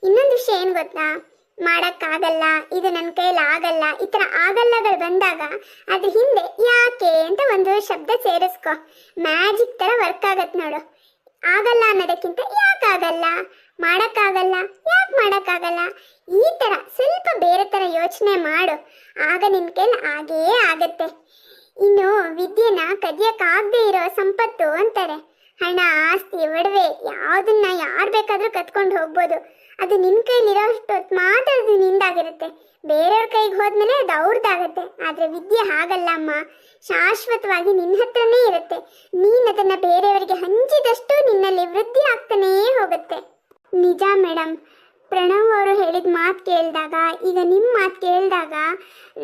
ಇನ್ನೊಂದು ವಿಷಯ ಏನು ಗೊತ್ತಾ, ಮಾಡೋಕ್ಕಾಗಲ್ಲ, ಇದು ನನ್ನ ಕೈಯಲ್ಲಿ ಆಗಲ್ಲ, ಈ ಥರ ಆಗಲ್ಲಗಳು ಬಂದಾಗ ಅದ್ರ ಹಿಂದೆ ಯಾಕೆ ಅಂತ ಒಂದು ಶಬ್ದ ಸೇರಿಸ್ಕೊ. ಮ್ಯಾಜಿಕ್ ಥರ ವರ್ಕ್ ಆಗತ್ತೆ ನೋಡು. ಆಗಲ್ಲ ಅನ್ನೋದಕ್ಕಿಂತ ಯಾಕಾಗಲ್ಲ, ಮಾಡೋಕ್ಕಾಗಲ್ಲ, ಯಾಕೆ ಮಾಡೋಕ್ಕಾಗಲ್ಲ, ಈ ಥರ ಸ್ವಲ್ಪ ಬೇರೆ ಥರ ಯೋಚನೆ ಮಾಡು. ಆಗ ನಿನ್ನ ಕೈಲಿ ಆಗೇ ಆಗತ್ತೆ. ಇನ್ನು ವಿದ್ಯೆನ ಕದಿಯಕ್ಕಾಗದೇ ಇರೋ ಸಂಪತ್ತು ಅಂತಾರೆ. ಹಣ, ಆಸ್ತಿ, ಒಡವೆ ಯಾವುದನ್ನ ಯಾರು ಬೇಕಾದರೂ ಕತ್ಕೊಂಡು ಹೋಗ್ಬೋದು. ಅದು ನಿನ್ನ ಕೈಲಿರೋಷ್ಟು ಹೊತ್ತು ಮಾತ್ರ ಅದು ನಿಂದಾಗಿರುತ್ತೆ. ಬೇರೆಯವ್ರ ಕೈಗೆ ಹೋದ್ಮೇಲೆ ಅದು ಅವ್ರದ್ದಾಗತ್ತೆ. ಆದರೆ ವಿದ್ಯೆ ಹಾಗಲ್ಲ ಅಮ್ಮ, ಶಾಶ್ವತವಾಗಿ ನಿನ್ನ ಹತ್ರನೇ ಇರುತ್ತೆ. ನೀನು ಅದನ್ನು ಬೇರೆಯವರಿಗೆ ಹಂಚಿದಷ್ಟು ನಿನ್ನಲ್ಲಿ ವೃದ್ಧಿ ಆಗ್ತಾನೇ ಹೋಗುತ್ತೆ. ನಿಜ ಮೇಡಮ್, ಪ್ರಣವ್ ಅವರು ಹೇಳಿದ ಮಾತು ಕೇಳಿದಾಗ, ಈಗ ನಿಮ್ಮ ಮಾತು ಕೇಳಿದಾಗ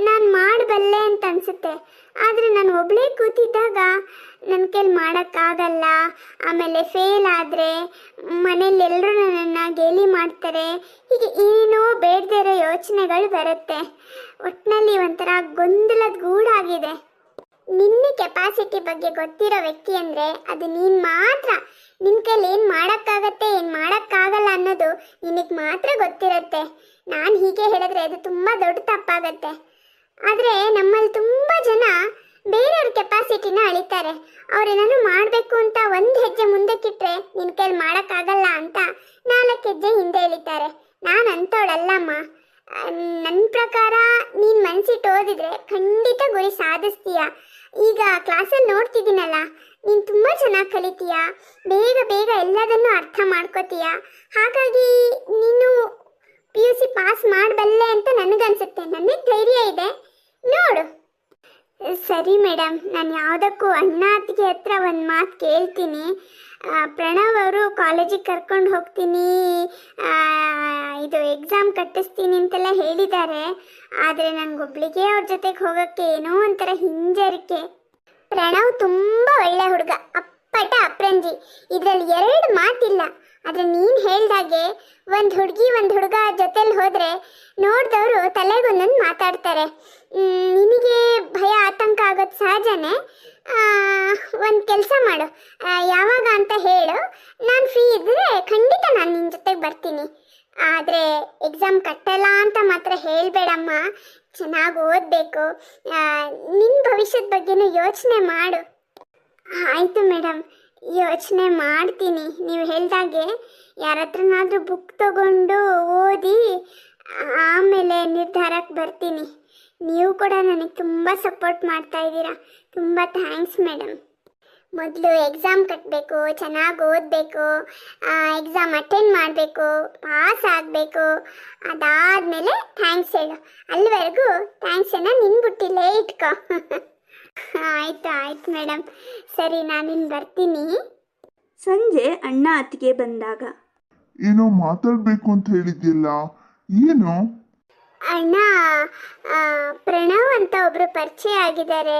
ನಾನು ಮಾಡಬಲ್ಲೆ ಅಂತ ಅನಿಸುತ್ತೆ. ಆದರೆ ನಾನು ಒಬ್ಬಳೇ ಕೂತಿದ್ದಾಗ ನನ್ನ ಕೈಲಿ ಮಾಡೋಕ್ಕಾಗಲ್ಲ, ಆಮೇಲೆ ಫೇಲ್ ಆದರೆ ಮನೇಲಿ ಎಲ್ಲರೂ ನನ್ನನ್ನು ಗೇಲಿ ಮಾಡ್ತಾರೆ, ಹೀಗೆ ಏನೋ ಬೇಡದೇ ಇರೋ ಯೋಚನೆಗಳು ಬರುತ್ತೆ. ಒಟ್ಟಿನಲ್ಲಿ ಒಂಥರ ಗೊಂದಲದ ಗೂಡಾಗಿದೆ. ನಿನ್ನ ಕೆಪಾಸಿಟಿ ಬಗ್ಗೆ ಗೊತ್ತಿರೋ ವ್ಯಕ್ತಿ ಅಂದರೆ ಅದು ನೀನು ಮಾತ್ರ. ನಿನ್ನ ಕೈಲಿ ಏನು ಮಾಡೋಕ್ಕಾಗತ್ತೆ, ಏನು ಮಾಡೋಕ್ಕಾಗಲ್ಲ ಅನ್ನೋದು ನಿನಗೆ ಮಾತ್ರ ಗೊತ್ತಿರುತ್ತೆ. ನಾನು ಹೀಗೆ ಹೇಳಿದ್ರೆ ಅದು ತುಂಬ ದೊಡ್ಡ ತಪ್ಪಾಗತ್ತೆ. ಆದರೆ ನಮ್ಮಲ್ಲಿ ತುಂಬ ಜನ ಬೇರೆಯವ್ರ ಕೆಪಾಸಿಟಿನ ಅಳಿತಾರೆ. ಅವ್ರೇನಾದ್ರು ಮಾಡಬೇಕು ಅಂತ ಒಂದು ಹೆಜ್ಜೆ ಮುಂದಕ್ಕಿಟ್ರೆ ನಿನ್ನ ಕೈಲಿ ಮಾಡೋಕ್ಕಾಗಲ್ಲ ಅಂತ 4 ಹೆಜ್ಜೆ ಹಿಂದೆ ಇಳಿತಾರೆ. ನಾನು ಅಂಥವಳಲ್ಲಮ್ಮ. ನನ್ನ ಪ್ರಕಾರ ನೀನು ಮನಸ್ಸಿಟ್ಟು ಓದಿದ್ರೆ ಖಂಡಿತ ಗುರಿ ಸಾಧಿಸ್ತೀಯ. ಈಗ ಕ್ಲಾಸಲ್ಲಿ ನೋಡ್ತಿದ್ದೀನಲ್ಲ, ನೀನು ತುಂಬ ಚೆನ್ನಾಗಿ ಕಲಿತೀಯ, ಬೇಗ ಬೇಗ ಎಲ್ಲದನ್ನೂ ಅರ್ಥ ಮಾಡ್ಕೋತೀಯ. ಹಾಗಾಗಿ ನೀನು PUC ಪಾಸ್ ಮಾಡಬಲ್ಲೆ ಅಂತ ನನಗನ್ಸುತ್ತೆ. ನನಗೆ ಧೈರ್ಯ ಇದೆ, ನೋಡು. ಸರಿ ಮೇಡಮ್, ನಾನು ಯಾವುದಕ್ಕೂ ಅಣ್ಣ ಅತ್ತಿಗೆ ಹತ್ರ ಒಂದು ಮಾತು ಕೇಳ್ತೀನಿ. ಪ್ರಣವ್ ಅವರು ಕಾಲೇಜಿಗೆ ಕರ್ಕೊಂಡು ಹೋಗ್ತೀನಿ, ಇದು ಎಕ್ಸಾಮ್ ಕಟ್ಟಿಸ್ತೀನಿ ಅಂತೆಲ್ಲ ಹೇಳಿದ್ದಾರೆ. ಆದರೆ ನನಗೊಬ್ಳಿಗೆ ಅವ್ರ ಜೊತೆಗೆ ಹೋಗೋಕ್ಕೆ ಏನೋ ಒಂಥರ ಹಿಂಜರಿಕೆ. ಪ್ರಣವ್ ತುಂಬ ಒಳ್ಳೆ ಹುಡುಗ, ಅಪ್ಪಟ ಅಪ್ರಂಜಿ, ಇದರಲ್ಲಿ 2 ಮಾತಿಲ್ಲ. ಆದರೆ ನೀನು ಹೇಳ್ದಾಗೆ ಒಂದು ಹುಡುಗಿ ಒಂದು ಹುಡುಗ ಜೊತೆಲಿ ಹೋದರೆ ನೋಡಿದವರು ತಲೆಗೊಂದೊಂದು ಮಾತಾಡ್ತಾರೆ. ನಿನಗೆ ಭಯ ಆತಂಕ ಆಗೋದು ಸಹಜನೇ. ಒಂದು ಕೆಲಸ ಮಾಡು, ಯಾವಾಗ ಅಂತ ಹೇಳು, ನಾನು ಫ್ರೀ ಇದ್ದರೆ ಖಂಡಿತ ನಾನು ನಿನ್ನ ಜೊತೆಗೆ ಬರ್ತೀನಿ. ಆದರೆ ಎಕ್ಸಾಮ್ ಕಟ್ಟಲ್ಲ ಅಂತ ಮಾತ್ರ ಹೇಳಬೇಡಮ್ಮ. ಚೆನ್ನಾಗಿ ಓದಬೇಕು, ನಿನ್ನ ಭವಿಷ್ಯದ ಬಗ್ಗೆನೂ ಯೋಚನೆ ಮಾಡು. ಆಯಿತು ಮೇಡಮ್, ಯೋಚನೆ ಮಾಡ್ತೀನಿ. ನೀವು ಹೇಳ್ದಾಗೆ ಯಾರ ಹತ್ರನಾದರೂ ಬುಕ್ ತಗೊಂಡು ಓದಿ ಆಮೇಲೆ ನಿರ್ಧಾರಕ್ಕೆ ಬರ್ತೀನಿ. ನೀವು ಕೂಡ ನನಗೆ ತುಂಬ ಸಪೋರ್ಟ್ ಮಾಡ್ತಾ ಇದ್ದೀರಾ. ತುಂಬ ಥ್ಯಾಂಕ್ಸ್ ಮೇಡಮ್. ಮೊದಲು ಎಕ್ಸಾಮ್ ಕಟ್ಟಬೇಕು, ಚೆನ್ನಾಗಿ ಓದಬೇಕು, ಎಕ್ಸಾಮ್ ಅಟೆಂಡ್ ಮಾಡಬೇಕು, ಪಾಸ್ ಆಗಬೇಕು, ಅದಾದಮೇಲೆ ಥ್ಯಾಂಕ್ಸ್ ಹೇಳು. ಅಲ್ಲಿವರೆಗೂ ಥ್ಯಾಂಕ್ಸನ್ನು ನಿನ್ಬಿಟ್ಟಿಲ್ಲೇ ಇಟ್ಕೋ. ಆಯಿತು ಆಯ್ತು ಮೇಡಮ್, ಸರಿ ನಾನಿನ್ನು ಬರ್ತೀನಿ. ಸಂಜೆ ಅಣ್ಣ ಅತ್ತಿಗೆ ಬಂದಾಗ, ಏನೋ ಮಾತಾಡಬೇಕು ಅಂತ ಹೇಳಿದ್ಯಲ್ಲ, ಏನು? ಅಣ್ಣ, ಪ್ರಣವ್ ಅಂತ ಒಬ್ಬರು ಪರಿಚಯ ಆಗಿದ್ದಾರೆ.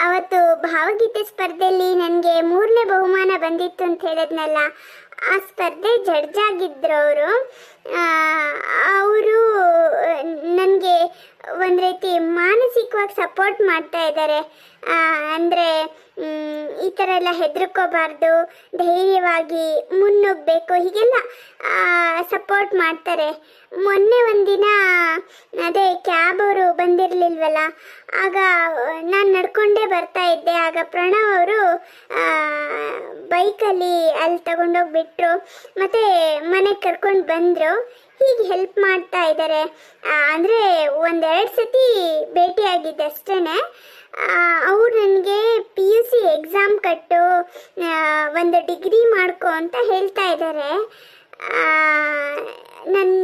ಅವತ್ತು ಭಾವಗೀತೆ ಸ್ಪರ್ಧೆಯಲ್ಲಿ ನನಗೆ 3ನೇ ಬಹುಮಾನ ಬಂದಿತ್ತು ಅಂತ ಹೇಳಿದ್ನಲ್ಲ, ಆ ಸ್ಪರ್ಧೆ ಜಡ್ಜ್ ಆಗಿದ್ರು ಅವರು. ಅವರು ನನಗೆ ಒಂದು ರೀತಿ ಮಾನಸಿಕವಾಗಿ ಸಪೋರ್ಟ್ ಮಾಡ್ತಾ ಇದ್ದಾರೆ. ಅಂದರೆ ಈ ಥರ ಎಲ್ಲ ಹೆದರ್ಕೋಬಾರ್ದು, ಧೈರ್ಯವಾಗಿ ಮುನ್ನುಗ್ಗಬೇಕು, ಹೀಗೆಲ್ಲ ಸಪೋರ್ಟ್ ಮಾಡ್ತಾರೆ. ಮೊನ್ನೆ ಒಂದಿನ ಅದೇ ಕ್ಯಾಬ್ ಅವರು ಬಂದಿರಲಿಲ್ವಲ್ಲ, ಆಗ ನಾನು ನಡ್ಕೊಂಡೇ ಬರ್ತಾ ಇದ್ದೆ. ಆಗ ಪ್ರಣವ್ ಅವರು ಬೈಕಲ್ಲಿ ಅಲ್ಲಿ ತಗೊಂಡೋಗ್ಬಿಟ್ರು, ಮತ್ತು ಮನೆಗೆ ಕರ್ಕೊಂಡು ಬಂದರು. ಹೀಗೆ ಹೆಲ್ಪ್ ಮಾಡ್ತಾ ಇದ್ದಾರೆ. ಅಂದರೆ 1-2 ಸತಿ ಭೇಟಿಯಾಗಿದ್ದೆ ಅಷ್ಟೇ. ಅವ್ರು ನನಗೆ PUC ಎಕ್ಸಾಮ್ ಕಟ್ಟು ಒಂದು ಡಿಗ್ರಿ ಮಾಡ್ಕೊ ಅಂತ ಹೇಳ್ತಾ ಇದ್ದಾರೆ. ನಾನು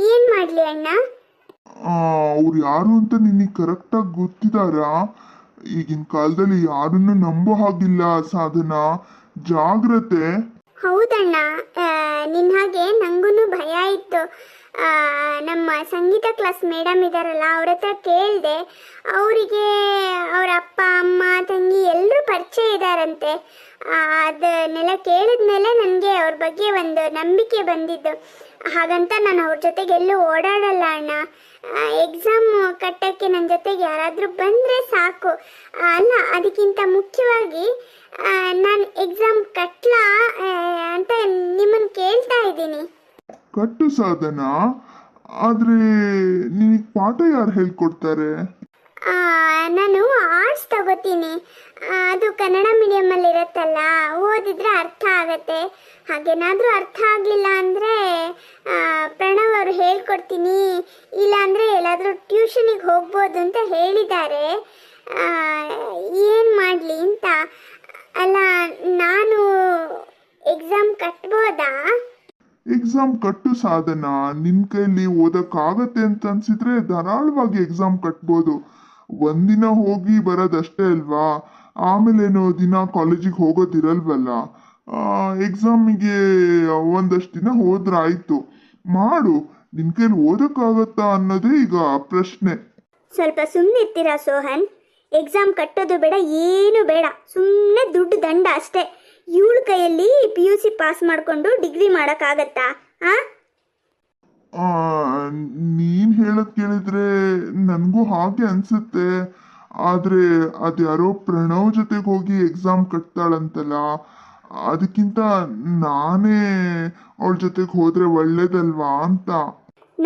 ಏನು ಮಾಡಲಿ ಅಣ್ಣ? ಅವ್ರು ಯಾರು ಅಂತ ನಿನಗೆ ಕರೆಕ್ಟಾಗಿ ಗೊತ್ತಿದ್ದಾರಾ? ಈಗಿನ ಕಾಲದಲ್ಲಿ ಯಾರನ್ನು ನಂಬೋ ಹಾಗಿಲ್ಲ ಸಾಧನಾ, ಜಾಗ್ರತೆ. ಹೌದಣ್ಣ, ನಿನ್ನ ಹಾಗೆ ನನಗೂ ಭಯ ಇತ್ತು. ನಮ್ಮ ಸಂಗೀತ ಕ್ಲಾಸ್ ಮೇಡಮ್ ಇದ್ದಾರಲ್ಲ, ಅವ್ರ ಹತ್ರ ಕೇಳಿದೆ. ಅವರಿಗೆ ಅವರ ಅಪ್ಪ ಅಮ್ಮ ತಂಗಿ ಎಲ್ಲರೂ ಪರಿಚಯ ಇದ್ದಾರಂತೆ. ಅದನ್ನೆಲ್ಲ ಕೇಳಿದ್ಮೇಲೆ ನನಗೆ ಅವ್ರ ಬಗ್ಗೆ ಒಂದು ನಂಬಿಕೆ ಬಂದಿದ್ದು. ಹಾಗಂತ ನಾನು ಅವ್ರ ಜೊತೆಗೆ ಎಲ್ಲೂ ಓಡಾಡಲ್ಲ ಅಣ್ಣ. ಎಕ್ಸಾಮ್ ಕಟ್ಟೋಕ್ಕೆ ನನ್ನ ಜೊತೆಗೆ ಯಾರಾದರೂ ಬಂದರೆ ಸಾಕು. ಅಲ್ಲ, ಅದಕ್ಕಿಂತ ಮುಖ್ಯವಾಗಿ ನಾನು ಎಕ್ಸಾಮ್ ಕಟ್ಲಾ ಅಂತ ನಿಮ್ಮನ್ನು ಕೇಳ್ತಾ ಇದ್ದೀನಿ. ಕಟ್ಟು ಸಾಧನ. ಆದ್ರೆ ನಿನಗೆ ಪಾಠ ಯಾರು ಹೇಳ್ಕೊಡ್ತಾರೆ? ನಾನು ಆರ್ಟ್ಸ್ ತಗೋತೀನಿ. ಅದು ಕನ್ನಡ ಮೀಡಿಯಮಲ್ಲಿ ಇರುತ್ತಲ್ಲ, ಓದಿದ್ರೆ ಅರ್ಥ ಆಗತ್ತೆ. ಹಾಗೇನಾದರೂ ಅರ್ಥ ಆಗಲಿಲ್ಲ ಅಂದರೆ ಪ್ರಣವ್ ಅವರು ಹೇಳ್ಕೊಡ್ತೀನಿ, ಇಲ್ಲಾಂದರೆ ಎಲ್ಲಾದರೂ ಟ್ಯೂಷನಿಗೆ ಹೋಗ್ಬೋದು ಅಂತ ಹೇಳಿದ್ದಾರೆ. ಏನು ಮಾಡಲಿ ಅಂತ. ಅಲ್ಲ, ನಾನು ಎಕ್ಸಾಮ್ ಕಟ್ಬೋದಾ? ಎಕ್ಸಾಮ್ ಕಟ್ಟು ಸಾಧನ. ನಿನ್ನ ಕೈಲಿ ಓದಕ್ಕಾಗತ್ತೆ ಅಂತ ಅನ್ಸಿದ್ರೆ ಧಾರಾಳವಾಗಿ ಎಕ್ಸಾಮ್ ಕಟ್ಬೋದು. ಒಂದಿನ ಹೋಗಿ ಬರೋದಷ್ಟೇ ಅಲ್ವಾ, ಆಮೇಲೇನು ದಿನ ಕಾಲೇಜಿಗೆ ಹೋಗೋದಿರಲ್ವಲ್ಲ. ಎಕ್ಸಾಮಿಗೆ ಒಂದಷ್ಟು ದಿನ ಹೋದ್ರಾಯ್ತು. ಮಾಡು, ನಿನ್ನ ಕೈಲಿ ಓದಕ್ಕಾಗತ್ತಾ ಅನ್ನೋದೇ ಈಗ ಪ್ರಶ್ನೆ. ಸ್ವಲ್ಪ ಸುಮ್ಮನೆ ಇರ್ತೀರಾ ಸೋಹನ್? ಎಕ್ಸಾಮ್ ಕಟ್ಟೋದು ಬೇಡ, ಏನು ಬೇಡ, ಸುಮ್ಮನೆ ದುಡ್ಡು ದಂಡ ಅಷ್ಟೇ. ಇವಳ ಕೈಯಲ್ಲಿ PUC ಪಾಸ್ ಮಾಡಿಕೊಂಡು ಡಿಗ್ರಿ ಮಾಡೋಕ್ಕಾಗತ್ತಾ? ನೀನ್ ಹೇಳೋದ್ ಕೇಳಿದ್ರೆ ನನಗೂ ಹಾಗೆ ಅನ್ಸುತ್ತೆ. ಆದ್ರೆ ಅದ್ಯಾರೋ ಪ್ರಣವ್ ಜೊತೆಗೆ ಹೋಗಿ ಎಕ್ಸಾಮ್ ಕಟ್ತಾಳಂತಲ್ಲ, ಅದಕ್ಕಿಂತ ನಾನೇ ಅವಳ ಜೊತೆಗೆ ಹೋದ್ರೆ ಒಳ್ಳೇದಲ್ವಾ ಅಂತ.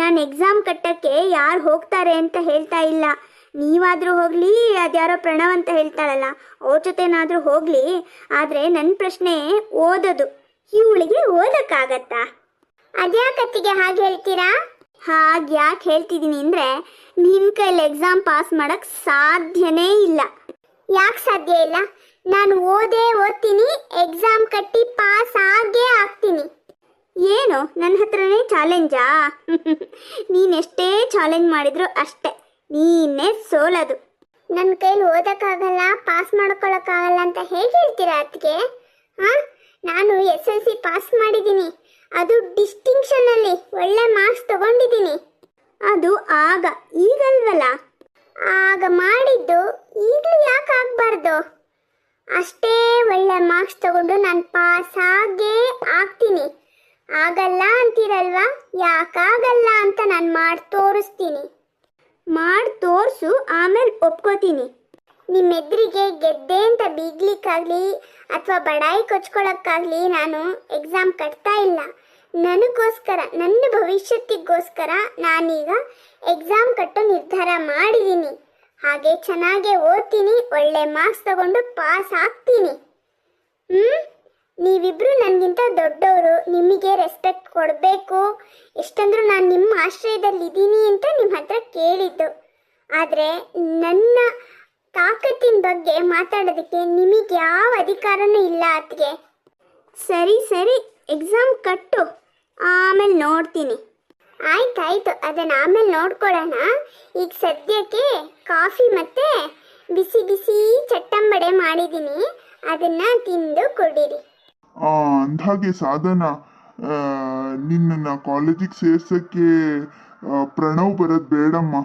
ನಾನು ಎಕ್ಸಾಮ್ ಕಟ್ಟಕ್ಕೆ ಯಾರು ಹೋಗ್ತಾರೆ ಅಂತ ಹೇಳ್ತಾ ಇಲ್ಲ. ನೀವಾದರೂ ಹೋಗಲಿ, ಅದ್ಯಾರೋ ಪ್ರಣವ್ ಅಂತ ಹೇಳ್ತಾಳಲ್ಲ ಅವ್ರ ಜೊತೆನಾದರೂ ಹೋಗಲಿ. ಆದರೆ ನನ್ನ ಪ್ರಶ್ನೆ ಓದೋದು. ಇವಳಿಗೆ ಓದೋಕ್ಕಾಗತ್ತಾ? ಅದ್ಯಾಕತ್ತಿಗೆ ಹಾಗೆ ಹೇಳ್ತೀರಾ? ಹಾಗೆ ಯಾಕೆ ಹೇಳ್ತಿದ್ದೀನಿ ಅಂದರೆ, ನಿನ್ನ ಕೈಲಿ ಎಕ್ಸಾಮ್ ಪಾಸ್ ಮಾಡೋಕ್ಕೆ ಸಾಧ್ಯನೇ ಇಲ್ಲ. ಯಾಕೆ ಸಾಧ್ಯ ಇಲ್ಲ? ನಾನು ಓದ್ತೀನಿ, ಎಕ್ಸಾಮ್ ಕಟ್ಟಿ ಪಾಸ್ ಆಗೇ ಆಗ್ತೀನಿ. ಏನು ನನ್ನ ಹತ್ರನೇ ಚಾಲೆಂಜಾ? ನೀನೆಷ್ಟೇ ಚಾಲೆಂಜ್ ಮಾಡಿದ್ರು ಅಷ್ಟೇ, ನೀನೇ ಸೋಲದು. ನನ್ನ ಕೈಲಿ ಓದಕ್ಕಾಗಲ್ಲ, ಪಾಸ್ ಮಾಡ್ಕೊಳಕ್ಕಾಗಲ್ಲ ಅಂತ ಹೇಗೆ ಹೇಳ್ತೀರಾ ಅದಕ್ಕೆ? ನಾನು SLC ಪಾಸ್ ಮಾಡಿದ್ದೀನಿ, ಅದು ಡಿಸ್ಟಿಂಕ್ಷನಲ್ಲಿ ಒಳ್ಳೆ ಮಾರ್ಕ್ಸ್ ತಗೊಂಡಿದ್ದೀನಿ. ಅದು ಆಗ, ಈಗಲ್ವಲ್ಲ. ಆಗ ಮಾಡಿದ್ದು ಈಗಲೂ ಯಾಕೆ ಆಗಬಾರ್ದು? ಅಷ್ಟೇ ಒಳ್ಳೆ ಮಾರ್ಕ್ಸ್ ತಗೊಂಡು ನಾನು ಪಾಸ್ ಆಗೇ ಆಗ್ತೀನಿ. ಆಗಲ್ಲ ಅಂತೀರಲ್ವಾ? ಯಾಕಾಗಲ್ಲ ಅಂತ ನಾನು ಮಾಡಿ ತೋರಿಸ್ತೀನಿ. ಮಾಡಿ ತೋರಿಸು, ಆಮೇಲೆ ಒಪ್ಕೋತೀನಿ. ನಿಮ್ಮೆದ್ರಿಗೆ ಗೆದ್ದೆ ಅಂತ ಬೀಗ್ಲಿಕ್ಕಾಗಲಿ ಅಥವಾ ಬಡಾಯಿ ಕೊಚ್ಕೊಳ್ಳೋಕ್ಕಾಗಲಿ ನಾನು ಎಕ್ಸಾಮ್ ಕಟ್ತಾ ಇಲ್ಲ. ನನಗೋಸ್ಕರ, ನನ್ನ ಭವಿಷ್ಯತ್ತಿಗೋಸ್ಕರ ನಾನೀಗ ಎಕ್ಸಾಮ್ ಕಟ್ಟೋ ನಿರ್ಧಾರ ಮಾಡಿದ್ದೀನಿ. ಹಾಗೆ ಚೆನ್ನಾಗೇ ಓದ್ತೀನಿ, ಒಳ್ಳೆ ಮಾರ್ಕ್ಸ್ ತಗೊಂಡು ಪಾಸ್ ಆಗ್ತೀನಿ. ನೀವಿಬ್ರು ನನಗಿಂತ ದೊಡ್ಡವರು, ನಿಮಗೆ ರೆಸ್ಪೆಕ್ಟ್ ಕೊಡಬೇಕು. ಎಷ್ಟಂದ್ರೂ ನಾನು ನಿಮ್ಮ ಆಶ್ರಯದಲ್ಲಿ ಇದ್ದೀನಿ ಅಂತ ನಿಮ್ಮ ಹತ್ರ ಕೇಳಿದ್ದು. ಆದರೆ ನನ್ನ ತಾಕತ್ತಿನ ಬಗ್ಗೆ ಮಾತಾಡೋದಕ್ಕೆ ನಿಮಗೆ ಯಾವ ಅಧಿಕಾರನೂ ಇಲ್ಲ ಅತ್ತಿಗೆ. ಸರಿ ಸರಿ, ಎಕ್ಸಾಮ್ ಕಟ್ಟು, ಆಮೇಲೆ ನೋಡ್ತೀನಿ. ಆಯ್ತಾಯ್ತು, ಅದನ್ನು ಆಮೇಲೆ ನೋಡ್ಕೊಳ್ಳೋಣ. ಈಗ ಸದ್ಯಕ್ಕೆ ಕಾಫಿ ಮತ್ತು ಬಿಸಿ ಬಿಸಿ ಚಟ್ಟಂಬಡೆ ಮಾಡಿದ್ದೀನಿ, ಅದನ್ನು ತಿಂದು ಕುಡೀರಿ. ಅಂದ್ಹಾಗೆ ಸಾಧನ, ನಿನ್ನನ್ನು ಕಾಲೇಜಿಗೆ ಸೇರ್ಸಕ್ಕೆ ಪ್ರಣವ್ ಬರೋದು ಬೇಡಮ್ಮ,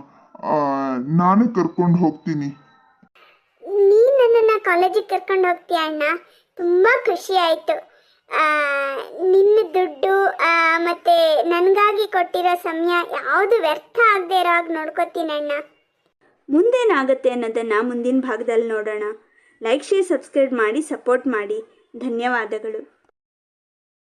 ನಾನೇ ಕರ್ಕೊಂಡು ಹೋಗ್ತೀನಿ. ನೀನು ನನ್ನನ್ನು ಕಾಲೇಜಿಗೆ ಕರ್ಕೊಂಡು ಹೋಗ್ತೀಯ ಅಣ್ಣ? ತುಂಬ ಖುಷಿ ಆಯಿತು. ನಿನ್ನ ದುಡ್ಡು ಮತ್ತು ನನಗಾಗಿ ಕೊಟ್ಟಿರೋ ಸಮಯ ಯಾವುದು ವ್ಯರ್ಥ ಆಗದೆ ಇರೋ ಹಾಗೆ ನೋಡ್ಕೋತೀನಿ ಅಣ್ಣ. ಮುಂದೇನಾಗತ್ತೆ ಅನ್ನೋದನ್ನು ಮುಂದಿನ ಭಾಗದಲ್ಲಿ ನೋಡೋಣ. ಲೈಕ್, ಶೇರ್, ಸಬ್ಸ್ಕ್ರೈಬ್ ಮಾಡಿ ಸಪೋರ್ಟ್ ಮಾಡಿ. ಧನ್ಯವಾದಗಳು.